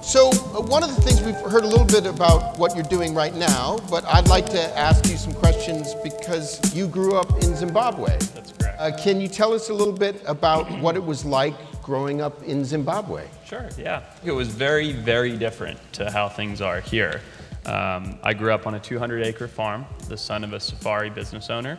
So one of the things we've heard a little bit about what you're doing right now, but I'd like to ask you some questions because you grew up in Zimbabwe. That's correct. Can you tell us a little bit about what it was like growing up in Zimbabwe? Sure, yeah. It was very, very different to how things are here. I grew up on a 200-acre farm, the son of a safari business owner,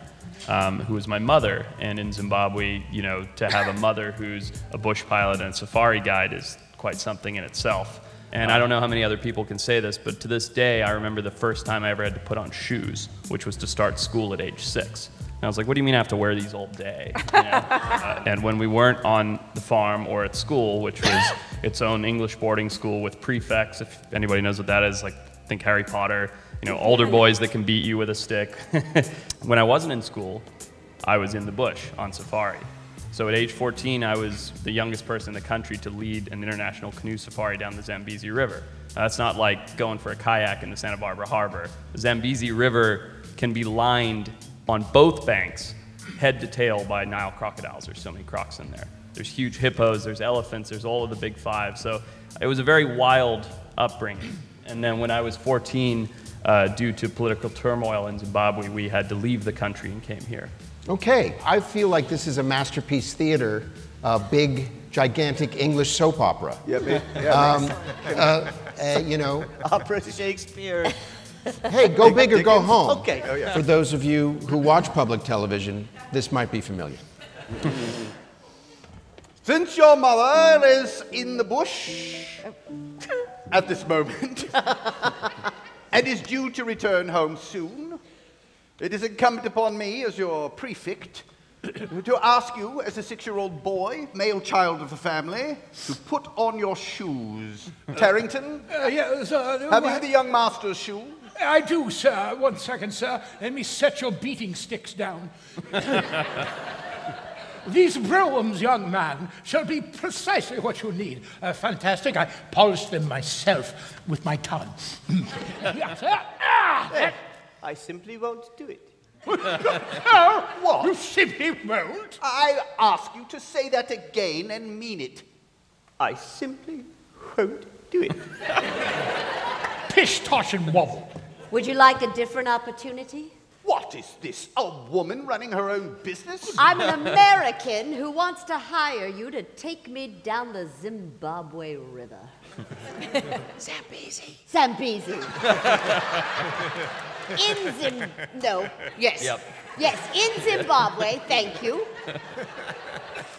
who was my mother. And in Zimbabwe, you know, to have a mother who's a bush pilot and a safari guide is quite something in itself. And I don't know how many other people can say this, but to this day, I remember the first time I ever had to put on shoes, which was to start school at age 6. And I was like, what do you mean I have to wear these all day? You know? And when we weren't on the farm or at school, which was its own English boarding school with prefects, if anybody knows what that is, like think Harry Potter, you know, older boys that can beat you with a stick. When I wasn't in school, I was in the bush on safari. So at age 14, I was the youngest person in the country to lead an international canoe safari down the Zambezi River. That's not like going for a kayak in the Santa Barbara Harbor. The Zambezi River can be lined on both banks, head to tail, by Nile crocodiles. There's so many crocs in there. There's huge hippos, there's elephants, there's all of the big five. So it was a very wild upbringing. And then when I was 14, due to political turmoil in Zimbabwe, we had to leave the country and came here. Okay, I feel like this is a masterpiece theater, a big, gigantic English soap opera. Yep. You know. Opera Shakespeare. Hey, go big or go home. Okay. Oh, yeah. For those of you who watch public television, this might be familiar. Since your mother is in the bush at this moment and is due to return home soon, it is incumbent upon me as your prefect to ask you, as a 6-year-old boy, male child of the family, to put on your shoes. Tarrington? Yes, Have you the young master's shoes? I do, sir. 1 second, sir. Let me set your beating sticks down. These brooms, young man, shall be precisely what you need. Fantastic. I polished them myself with my tongue. I simply won't do it. Oh, What? you simply won't? I ask you to say that again and mean it. I simply won't do it. Pish, tosh, and wobble. Would you like a different opportunity? What is this? A woman running her own business? I'm an American who wants to hire you to take me down the Zimbabwe River. Zambezi. Yes, in Zimbabwe, thank you.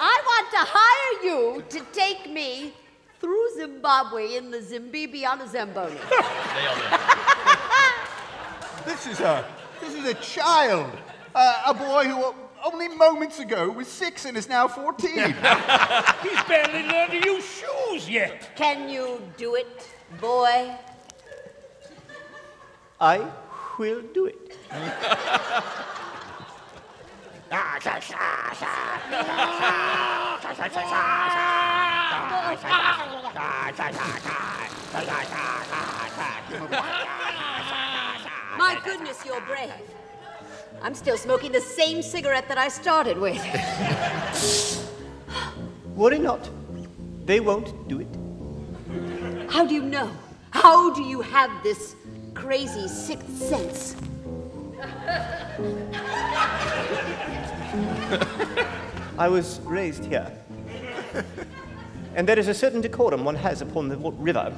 I want to hire you to take me through Zimbabwe in the Zambezi on a Zamboni. This is a child. A boy who only moments ago was 6 and is now 14. He's barely learned to use shoes yet. Can you do it, boy? I will do it. My goodness, you're brave. I'm still smoking the same cigarette that I started with. Worry not. They won't do it. How do you know? How do you have this crazy sixth sense? I was raised here. And there is a certain decorum one has upon the river.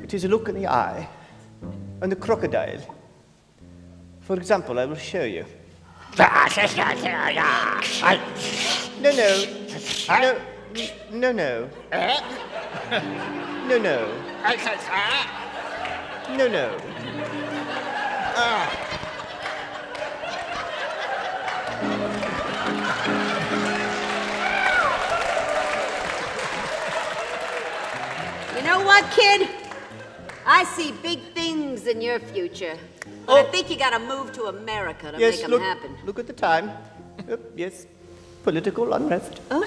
It is a look in the eye and the crocodile. For example, I will show you. No. You know what, kid? I see big things in your future. But I think you gotta move to America to make them happen. Look at the time. Yes, political unrest. Oh.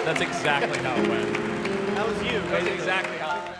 That's exactly how it went. That was you. That's exactly how it went.